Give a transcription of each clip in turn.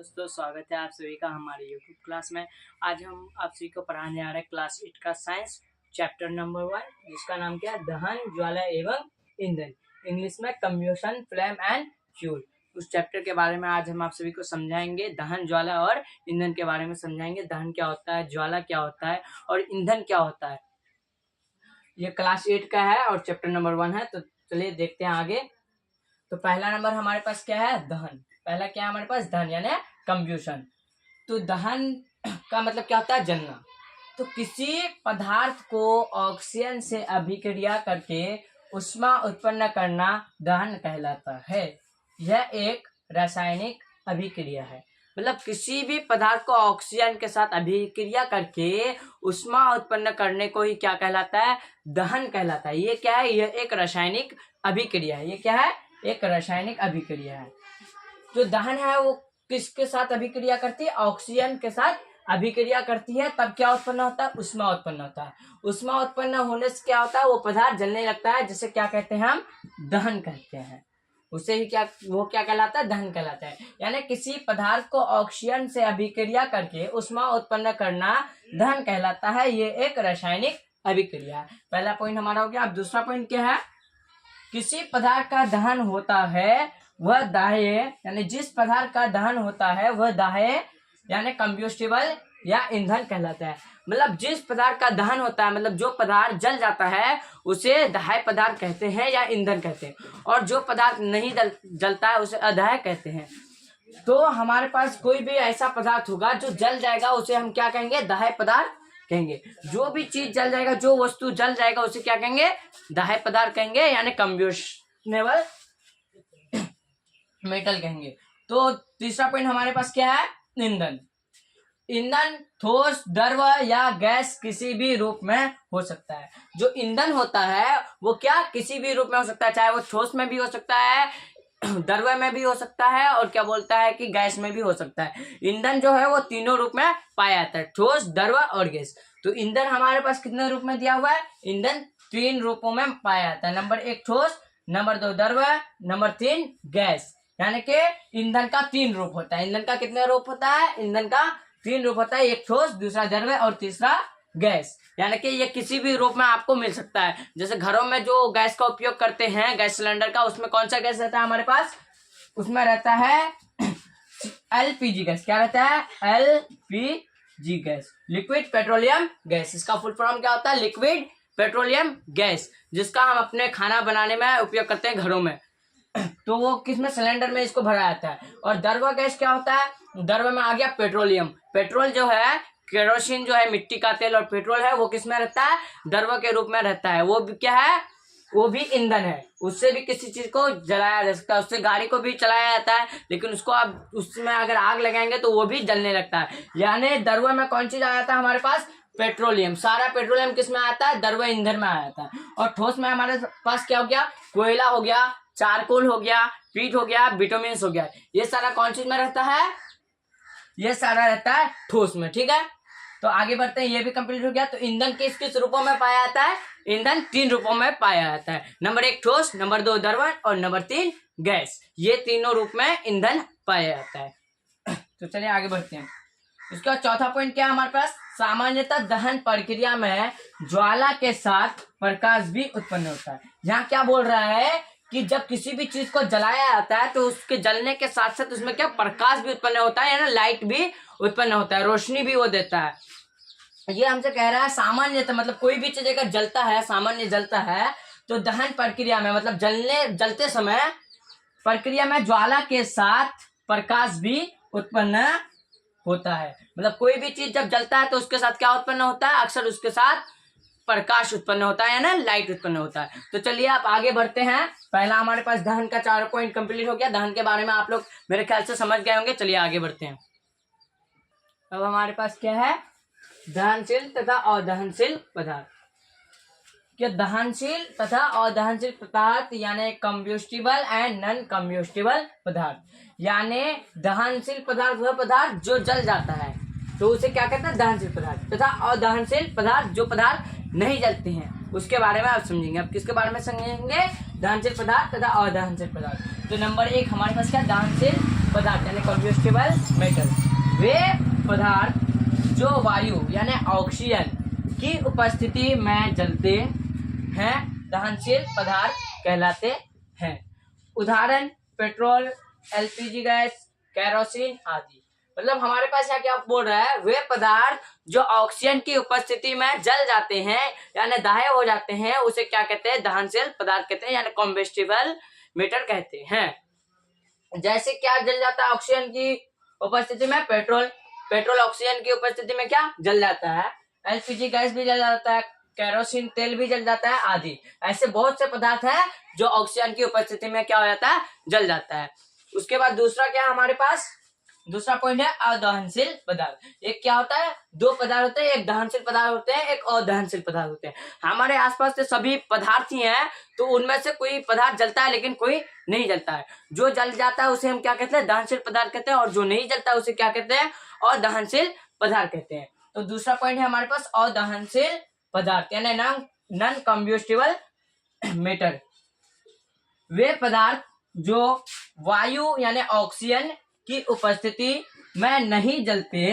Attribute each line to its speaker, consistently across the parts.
Speaker 1: दोस्तों, स्वागत है आप सभी का हमारे YouTube क्लास में। आज हम आप सभी को पढ़ाने आ रहे हैं क्लास 8 का साइंस चैप्टर नंबर 1, जिसका नाम क्या है, दहन, ज्वाला एवं ईंधन, इंग्लिश में कम्बशन, फ्लेम एंड फ्यूल। उस चैप्टर के बारे में आज हम आप सभी को समझाएंगे। दहन, ज्वाला और ईंधन के बारे में समझाएंगे। दहन क्या होता है, ज्वाला क्या होता है और ईंधन क्या होता है। ये क्लास 8 का है और चैप्टर नंबर 1 है। तो चलिए देखते हैं आगे। तो पहला नंबर हमारे पास क्या है, दहन। पहला क्या है हमारे पास, दहन यानी कंब्यूशन। तो दहन का मतलब क्या होता है, जलना। तो किसी पदार्थ को ऑक्सीजन से अभिक्रिया करके ऊष्मा उत्पन्न करना दहन कहलाता है। यह एक रासायनिक अभिक्रिया है। मतलब किसी भी पदार्थ को ऑक्सीजन के साथ अभिक्रिया करके ऊष्मा उत्पन्न करने को ही क्या कहलाता है, दहन कहलाता है। ये क्या है, यह एक रासायनिक अभिक्रिया है। ये क्या है, एक रासायनिक अभिक्रिया है। जो दहन है वो किसके साथ अभिक्रिया करती है, ऑक्सीजन के साथ अभिक्रिया करती है। तब क्या उत्पन्न होता है, ऊष्मा उत्पन्न होता है। ऊष्मा उत्पन्न होने से क्या होता है, वो पदार्थ जलने लगता है, जिसे क्या कहते हैं, हम दहन कहते हैं। उसे ही क्या, वो क्या कहलाता है, दहन कहलाता है। यानी किसी पदार्थ को ऑक्सीजन से अभिक्रिया करके ऊष्मा उत्पन्न करना दहन कहलाता है। ये एक रासायनिक अभिक्रिया है। पहला पॉइंट हमारा हो गया। अब दूसरा पॉइंट क्या है, किसी पदार्थ का दहन होता है वह दाह्य, यानी जिस पदार्थ का दहन होता है वह दाह्य यानी कंब्यूस्टिबल या ईंधन कहलाता है। मतलब जिस पदार्थ का दहन होता है, मतलब जो पदार्थ जल जाता है उसे दाह्य पदार्थ कहते हैं या ईंधन कहते हैं, और जो पदार्थ नहीं जलता है उसे अदाह्य कहते हैं। तो हमारे पास कोई भी ऐसा पदार्थ होगा जो जल जाएगा उसे हम क्या कहेंगे, दाह्य पदार्थ कहेंगे। जो भी चीज जल जाएगा, जो वस्तु जल जाएगा उसे क्या कहेंगे, दाह्य पदार्थ कहेंगे, यानी कंब्यूशनेबल मेटल कहेंगे। तो तीसरा पॉइंट हमारे पास क्या है, ईंधन। ईंधन ठोस, द्रव या गैस किसी भी रूप में हो सकता है। जो ईंधन होता है वो क्या, किसी भी रूप में हो सकता है, चाहे वो ठोस में भी हो सकता है, द्रव में भी हो सकता है, और क्या बोलता है कि गैस में भी हो सकता है। ईंधन जो है वो तीनों रूप में पाया जाता है, ठोस, द्रव और गैस। तो ईंधन हमारे पास कितने रूप में दिया हुआ है, ईंधन 3 रूपों में पाया जाता है। नंबर 1 ठोस, नंबर 2 द्रव, नंबर 3 गैस। यानी कि ईंधन का 3 रूप होता है। ईंधन का कितने रूप होता है, ईंधन का 3 रूप होता है, एक ठोस, दूसरा द्रव और तीसरा गैस। यानी कि ये किसी भी रूप में आपको मिल सकता है। जैसे घरों में जो गैस का उपयोग करते हैं, गैस सिलेंडर का, उसमें कौन सा गैस रहता है हमारे पास, उसमें रहता है एलपीजी गैस। क्या रहता है, LPG gas, liquid petroleum gas. इसका फुल फॉर्म क्या होता है, लिक्विड पेट्रोलियम गैस, जिसका हम अपने खाना बनाने में उपयोग करते हैं घरों में। तो वो किसमें, सिलेंडर में इसको भरा जाता है। और द्रव गैस क्या होता है, द्रव में आ गया पेट्रोलियम। पेट्रोल जो है, केरोसिन जो है मिट्टी का तेल, और पेट्रोल है वो किसमें रहता है, द्रव के रूप में रहता है। वो भी क्या है, वो भी ईंधन है। उससे भी किसी चीज को जलाया जा सकता है, उससे गाड़ी को भी चलाया जाता है, लेकिन उसको आप उसमें अगर आग लगाएंगे तो वो भी जलने लगता है। यानी द्रव में कौन चीज आ जाता है हमारे पास, पेट्रोलियम। सारा पेट्रोलियम किसमें आता है, द्रव ईंधन में आ जाता है। और ठोस में हमारे पास क्या हो गया, कोयला हो गया, चारकोल हो गया, पीट हो गया, बिटुमिन हो गया। ये सारा कौन चीज में रहता है, ये सारा रहता है ठोस में। ठीक है, तो आगे बढ़ते हैं। ये भी कंप्लीट हो गया। तो ईंधन किस किस रूपों में पाया जाता है, ईंधन 3 रूपों में पाया जाता है। नंबर 1 ठोस, नंबर 2 द्रव और नंबर 3 गैस। ये तीनों रूप में ईंधन पाया जाता है। तो चलिए आगे बढ़ते हैं। इसके बाद चौथा पॉइंट क्या है हमारे पास, सामान्यतः दहन प्रक्रिया में ज्वाला के साथ प्रकाश भी उत्पन्न होता है। यहाँ क्या बोल रहा है कि जब किसी भी चीज को जलाया जाता है तो उसके जलने के साथ साथ उसमें क्या, प्रकाश भी उत्पन्न होता है, यानी लाइट भी उत्पन्न होता है, रोशनी भी वो देता है। ये हमसे कह रहा है सामान्यतः, मतलब कोई भी चीज अगर जलता है, सामान्य जलता है, तो दहन प्रक्रिया में, मतलब जलते समय प्रक्रिया में ज्वाला के साथ प्रकाश भी उत्पन्न होता है। मतलब कोई भी चीज जब जलता है तो उसके साथ क्या उत्पन्न होता है, अक्सर उसके साथ प्रकाश उत्पन्न होता है, ना लाइट उत्पन्न होता है। तो चलिए आप आगे बढ़ते हैं। पहला हमारे पास दहन का 4 पॉइंट कंप्लीट हो गया। दहन के बारे में आप लोग मेरे ख्याल से समझ गए होंगे। चलिए आगे बढ़ते हैं। अब हमारे पास क्या है, दहनशील तथा अदहनशील पदार्थ। क्या, दहनशील तथा अदहनशील पदार्थ यानी कंब्यूस्टिबल एंड नॉन कंब्यूस्टिबल पदार्थ। यानी दहनशील पदार्थ वह पदार्थ जो जल जाता है, तो उसे क्या कहते हैं, दहनशील पदार्थ। तथा अदहनशील पदार्थ जो पदार्थ नहीं जलते हैं, उसके बारे में आप समझेंगे। अब किसके बारे में समझेंगे, दहनशील पदार्थ तथा अदहनशील पदार्थ। तो नंबर 1 हमारे पास क्या, दहनशील पदार्थ यानी कम्बस्टिबल मेटल वे पदार्थ जो वायु यानी ऑक्सीजन की उपस्थिति में जलते हैं दहनशील पदार्थ कहलाते हैं। उदाहरण पेट्रोल, एलपीजी गैस, केरोसिन आदि। मतलब हमारे पास यहाँ क्या बोल रहा है, वे पदार्थ जो ऑक्सीजन की उपस्थिति में जल जाते हैं यानी दाह्य हो जाते हैं उसे क्या कहते हैं, दहनशील पदार्थ कहते हैं यानी कॉम्बस्टिबल मेटल कहते हैं। जैसे क्या जल जाता है ऑक्सीजन की उपस्थिति में, पेट्रोल ऑक्सीजन की उपस्थिति में क्या जल जाता है, एलपीजी गैस भी जल जाता है, केरोसिन तेल भी जल जाता है आदि। ऐसे बहुत से पदार्थ हैं जो ऑक्सीजन की उपस्थिति में क्या हो जाता है, जल जाता है। उसके बाद दूसरा क्या हमारे पास, दूसरा पॉइंट है अदहनशील पदार्थ। एक क्या होता है, दो पदार्थ होते हैं, एक दहनशील पदार्थ होते हैं, एक अदहनशील पदार्थ होते हैं। हमारे आसपास के सभी पदार्थ ही हैं, तो उनमें से कोई पदार्थ जलता है लेकिन कोई नहीं जलता है। जो जल जाता है उसे हम क्या कहते हैं, दहनशील पदार्थ कहते हैं, और जो नहीं जलता है उसे क्या कहते हैं, अदहनशील पदार्थ कहते हैं। तो दूसरा पॉइंट है हमारे पास अदहनशील पदार्थ यानी नॉन कम्बस्टिबल मेटल। वे पदार्थ जो वायु यानी ऑक्सीजन की उपस्थिति में नहीं जलते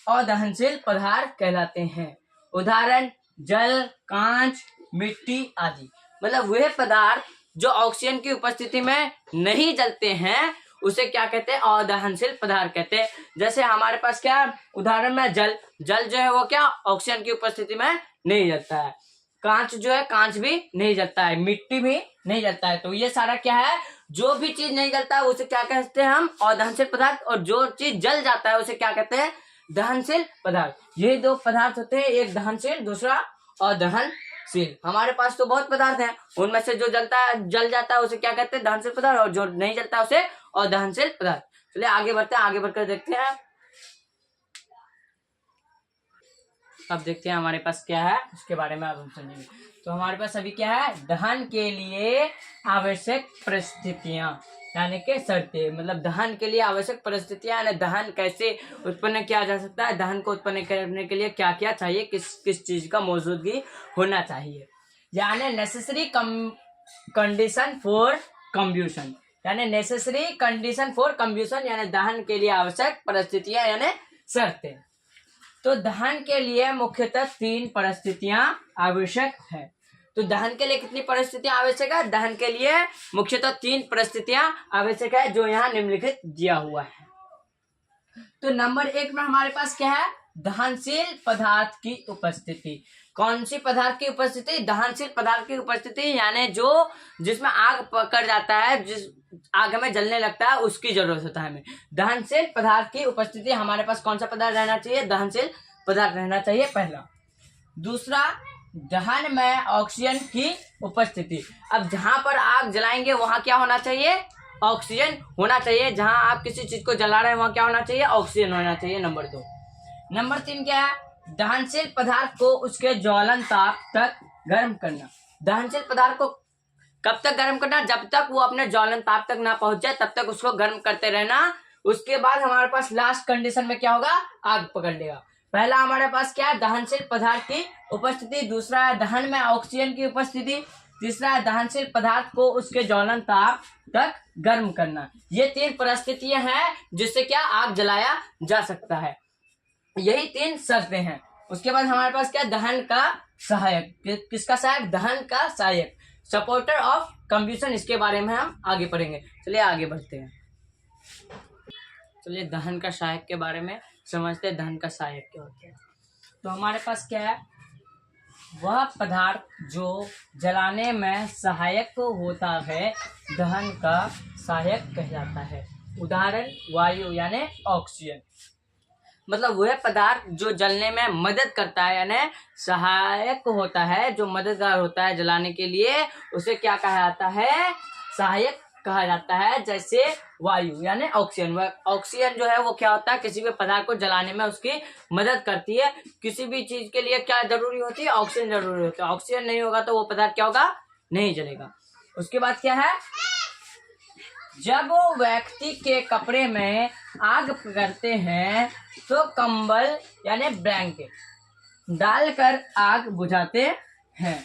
Speaker 1: अदहनशील पदार्थ कहलाते हैं। उदाहरण जल, कांच, मिट्टी आदि। मतलब वे पदार्थ जो ऑक्सीजन की उपस्थिति में नहीं जलते हैं उसे क्या कहते हैं, अदहनशील पदार्थ कहते हैं। जैसे हमारे पास क्या उदाहरण में जल जो है वो क्या ऑक्सीजन की उपस्थिति में नहीं जलता है, कांच जो है कांच भी नहीं जलता है, मिट्टी भी नहीं जलता है। तो ये सारा क्या है, जो भी चीज नहीं जलता है उसे क्या कहते हैं हम, अदहनशील पदार्थ, और जो चीज जल जाता है उसे क्या कहते हैं, दहनशील पदार्थ। ये दो पदार्थ होते हैं, एक दहनशील दूसरा अदहनशील। हमारे पास तो बहुत पदार्थ हैं, उनमें से जो जल जाता है उसे क्या कहते हैं, दहनशील पदार्थ, और जो नहीं जलता है उसे अदहनशील पदार्थ। चलिए आगे बढ़ते हैं, आगे बढ़कर देखते हैं। अब देखते हैं हमारे पास क्या है, उसके बारे में अब हम समझेंगे। तो हमारे पास अभी क्या है, दहन के लिए आवश्यक परिस्थितियां यानी कि शर्तें। मतलब दहन के लिए आवश्यक परिस्थितियां यानी दहन कैसे उत्पन्न किया जा सकता है, दहन को उत्पन्न करने के लिए क्या क्या चाहिए, किस चीज का मौजूदगी होना चाहिए, यानी नेसेसरी कंडीशन फॉर कम्ब्यूशन, यानी नेसेसरी कंडीशन फॉर कम्ब्यूशन यानी दहन के लिए आवश्यक परिस्थितियां यानी शर्तें। तो दहन के लिए मुख्यतः 3 परिस्थितियां आवश्यक है। तो दहन के लिए कितनी परिस्थितियां आवश्यक है, दहन के लिए मुख्यतः 3 परिस्थितियां आवश्यक है जो यहाँ निम्नलिखित दिया हुआ है। तो नंबर 1 में हमारे पास क्या है, दहनशील पदार्थ की उपस्थिति। कौन सी पदार्थ की उपस्थिति, दहनशील पदार्थ की उपस्थिति, यानी जो जिसमें आग पकड़ जाता है, जिस आग में जलने लगता है उसकी जरूरत होता है हमें। दहनशील पदार्थ की उपस्थिति, हमारे पास कौन सा पदार्थ रहना चाहिए, दहनशील पदार्थ रहना चाहिए पहला। दूसरा, दहन में ऑक्सीजन की उपस्थिति। अब जहां पर आग जलाएंगे वहां क्या होना चाहिए, ऑक्सीजन होना चाहिए। जहां आप किसी चीज को जला रहे हैं वहां क्या होना चाहिए, ऑक्सीजन होना चाहिए। नंबर 2। नंबर 3 क्या है, दहनशील पदार्थ को उसके ज्वलन ताप तक गर्म करना। दहनशील पदार्थ को कब तक गर्म करना, जब तक वो अपने ज्वलन ताप तक ना पहुंच जाए तब तक उसको गर्म करते रहना। उसके बाद हमारे पास लास्ट कंडीशन में क्या होगा, आग पकड़ लेगा। पहला हमारे पास क्या है, दहनशील पदार्थ की उपस्थिति। दूसरा है दहन में ऑक्सीजन की उपस्थिति। तीसरा है दहनशील पदार्थ को उसके ज्वलन ताप तक गर्म करना। ये 3 परिस्थितियां हैं जिससे क्या आग जलाया जा सकता है। यही 3 शर्तें हैं। उसके बाद हमारे पास क्या, दहन का सहायक। किसका सहायक, दहन का सहायक, सपोर्टर ऑफ कम्ब्यूशन। इसके बारे में हम आगे पढ़ेंगे। चलिए आगे बढ़ते हैं। चलिए दहन का सहायक के बारे में समझते हैं, दहन का सहायक क्या होता है। तो हमारे पास क्या है, वह पदार्थ जो जलाने में सहायक होता है दहन का सहायक कहलाता है। उदाहरण वायु यानी ऑक्सीजन। मतलब वह पदार्थ जो जलने में मदद करता है यानी सहायक होता है, जो मददगार होता है जलाने के लिए, उसे क्या कहा जाता है, सहायक कहा जाता है। जैसे वायु यानी ऑक्सीजन। ऑक्सीजन जो है वो क्या होता है, किसी भी पदार्थ को जलाने में उसकी मदद करती है। किसी भी चीज के लिए क्या जरूरी होती है, ऑक्सीजन जरूरी होती है। ऑक्सीजन नहीं होगा तो वो पदार्थ क्या होगा, नहीं जलेगा। उसके बाद क्या है, जब वो व्यक्ति के कपड़े में आग पकड़ते हैं तो कंबल यानी ब्लैंकेट डालकर आग बुझाते हैं।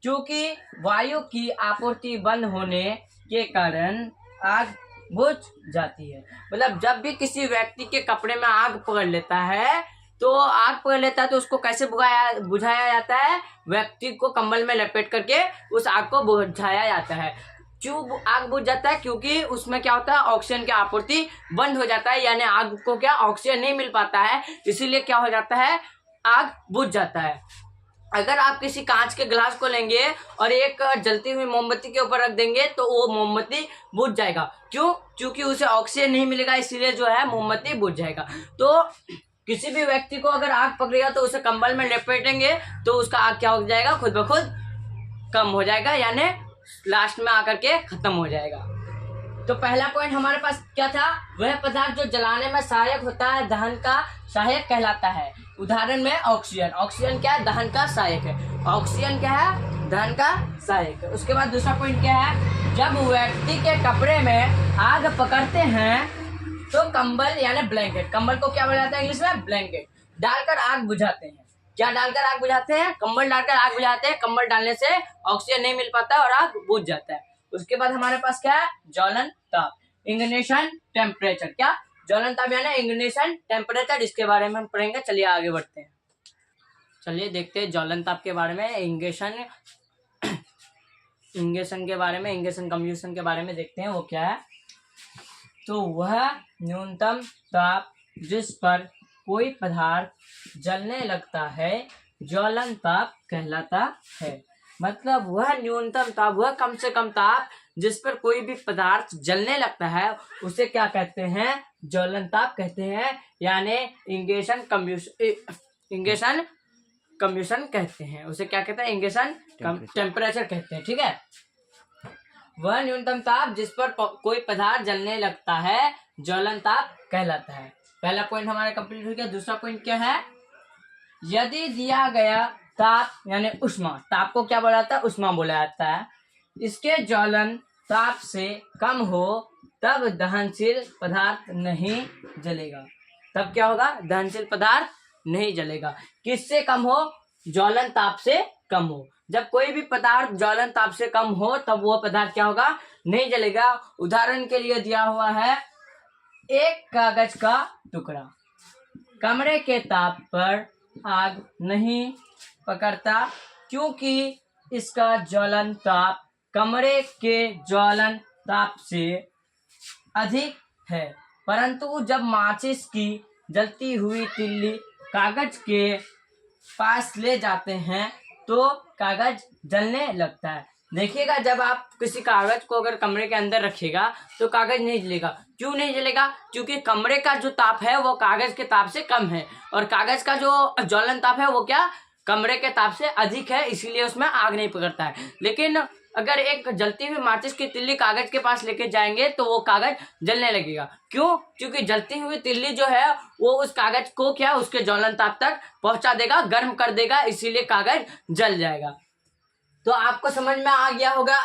Speaker 1: क्योंकि वायु की आपूर्ति बंद होने के कारण आग बुझ जाती है। मतलब जब भी किसी व्यक्ति के कपड़े में आग पकड़ लेता है तो उसको कैसे बुझाया जाता है? व्यक्ति को कंबल में लपेट करके उस आग को बुझाया जाता है। क्यों आग बुझ जाता है? क्योंकि उसमें क्या होता है, ऑक्सीजन की आपूर्ति बंद हो जाता है, यानी आग को क्या ऑक्सीजन नहीं मिल पाता है, इसीलिए क्या हो जाता है, आग बुझ जाता है। अगर आप किसी कांच के गिलास को लेंगे और एक जलती हुई मोमबत्ती के ऊपर रख देंगे तो वो मोमबत्ती बुझ जाएगा। क्यों? क्योंकि उसे ऑक्सीजन नहीं मिलेगा, इसीलिए जो है मोमबत्ती बुझ जाएगा। तो किसी भी व्यक्ति को अगर आग पकड़ेगा तो उसे कंबल में लपेटेंगे तो उसका आग क्या हो जाएगा, खुद ब खुद कम हो जाएगा, यानी लास्ट में आकर के खत्म हो जाएगा। तो पहला पॉइंट हमारे पास क्या था? वह पदार्थ जो जलाने में सहायक होता है दहन का सहायक कहलाता है। उदाहरण में ऑक्सीजन। ऑक्सीजन क्या है? दहन का सहायक है। ऑक्सीजन क्या है? दहन का सहायक है। उसके बाद दूसरा पॉइंट क्या है? जब व्यक्ति के कपड़े में आग पकड़ते हैं तो कंबल यानी ब्लैंकेट, कंबल को क्या बोला जाता है इंग्लिश में? ब्लैंकेट, डालकर आग बुझाते हैं। क्या डालकर आग बुझाते हैं? कंबल डालकर आग बुझाते हैं। कंबल डालने से ऑक्सीजन नहीं मिल पाता और आग बुझ जाता है। उसके बाद हमारे पास क्या है? ज्वलन ताप, इग्निशन टेम्परेचर। क्या? ज्वलन ताप यानी इग्निशन टेम्परेचर, इसके बारे में हम पढ़ेंगे। चलिए आगे बढ़ते हैं। चलिए देखते हैं ज्वलन ताप के बारे में, इग्निशन के बारे में, इग्निशन कम्बशन के बारे में देखते हैं वो क्या है। तो वह न्यूनतम ताप जिस पर कोई पदार्थ जलने लगता है ज्वलन ताप कहलाता है। मतलब वह न्यूनतम ताप, वह कम से कम ताप जिस पर कोई भी पदार्थ जलने लगता है उसे क्या कहते हैं? ज्वलन ताप कहते हैं, यानी इग्निशन कम्बशन कहते हैं। उसे क्या कहते हैं? इग्निशन टेम्परेचर कहते हैं। ठीक है, वह न्यूनतम ताप जिस पर कोई पदार्थ जलने लगता है ज्वलन ताप कहलाता है। पहला पॉइंट हमारा कंप्लीट हो गया। दूसरा पॉइंट क्या है? यदि दिया गया ताप यानी उष्मा, ताप को क्या बोला जाता है? उष्मा बोला जाता है। इसके ज्वलन ताप से कम हो तब दहनशील पदार्थ नहीं जलेगा। तब क्या होगा? दहनशील पदार्थ नहीं जलेगा। किससे कम हो? ज्वलन ताप से कम हो। जब कोई भी पदार्थ ज्वलन ताप से कम हो तब वो पदार्थ क्या होगा? नहीं जलेगा। उदाहरण के लिए दिया हुआ है, एक कागज का टुकड़ा कमरे के ताप पर आग नहीं पकड़ता क्योंकि इसका ज्वलन ताप कमरे के ज्वलन ताप से अधिक है। परंतु जब माचिस की जलती हुई तिल्ली कागज के पास ले जाते हैं तो कागज जलने लगता है। देखिएगा, जब आप किसी कागज को अगर कमरे के अंदर रखिएगा तो कागज नहीं जलेगा। क्यों नहीं जलेगा? क्योंकि कमरे का जो ताप है वो कागज के ताप से कम है और कागज का जो ज्वलन ताप है वो क्या? कमरे के ताप से अधिक है, इसीलिए उसमें आग नहीं पकड़ता है। लेकिन अगर एक जलती हुई माचिस की तिल्ली कागज के पास लेके जाएंगे तो वो कागज जलने लगेगा। क्यों? क्योंकि जलती हुई तिल्ली जो है वो उस कागज को क्या, उसके ज्वलन ताप तक पहुंचा देगा, गर्म कर देगा, इसीलिए कागज जल जाएगा। तो आपको समझ में आ गया होगा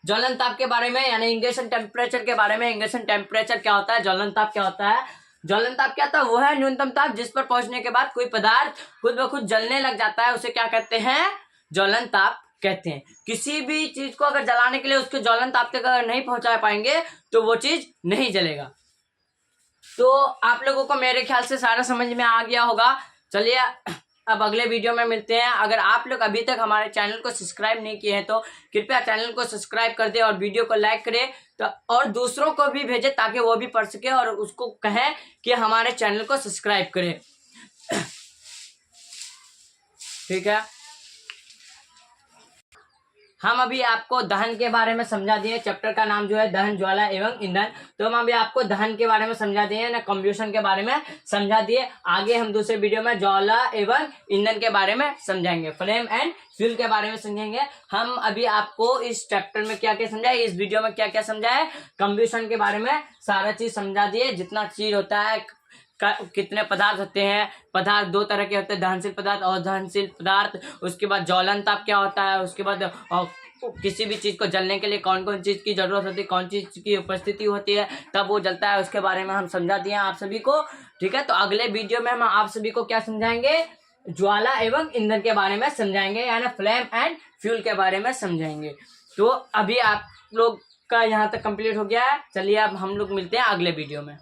Speaker 1: ज्वलन ताप के बारे में, यानी इग्निशन टेम्परेचर के बारे में। इग्निशन टेम्परेचर क्या होता है, ज्वलन ताप क्या होता है? ज्वलन ताप क्या था? वो है न्यूनतम ताप जिस पर पहुंचने के बाद कोई पदार्थ खुद ब खुद जलने लग जाता है, उसे क्या कहते हैं? ज्वलन ताप कहते हैं। किसी भी चीज को अगर जलाने के लिए उसके ज्वलन ताप तक अगर नहीं पहुंचा पाएंगे तो वो चीज नहीं जलेगा। तो आप लोगों को मेरे ख्याल से सारा समझ में आ गया होगा। चलिए अब अगले वीडियो में मिलते हैं। अगर आप लोग अभी तक हमारे चैनल को सब्सक्राइब नहीं किए हैं तो कृपया चैनल को सब्सक्राइब कर दें और वीडियो को लाइक करें, तो और दूसरों को भी भेजें ताकि वो भी पढ़ सके और उसको कहें कि हमारे चैनल को सब्सक्राइब करें। ठीक है, हम अभी आपको दहन के बारे में समझा दिए। चैप्टर का नाम जो है दहन, ज्वाला एवं ईंधन। तो हम अभी आपको दहन के बारे में समझा दिए ना, कम्बशन के बारे में समझा दिए। आगे हम दूसरे वीडियो में ज्वाला एवं ईंधन के बारे में समझाएंगे, फ्लेम एंड फ्यूल के बारे में समझेंगे। हम अभी आपको इस चैप्टर में क्या क्या समझाए, इस वीडियो में क्या क्या समझाए, कम्बशन के बारे में सारा चीज समझा दिए। जितना चीज होता है, कितने पदार्थ होते हैं, पदार्थ दो तरह के होते हैं, दहनशील पदार्थ और दहनशील पदार्थ। उसके बाद ज्वलन ताप क्या होता है, उसके बाद किसी भी चीज को जलने के लिए कौन कौन चीज की जरूरत होती है, कौन चीज की उपस्थिति होती है तब वो जलता है, उसके बारे में हम समझा दिए आप सभी को। ठीक है, तो अगले वीडियो में हम आप सभी को क्या समझाएंगे? ज्वाला एवं ईंधन के बारे में समझाएंगे, यानी फ्लेम एंड फ्यूल के बारे में समझाएंगे। तो अभी आप लोग का यहाँ तक कंप्लीट हो गया है। चलिए अब हम लोग मिलते हैं अगले वीडियो में।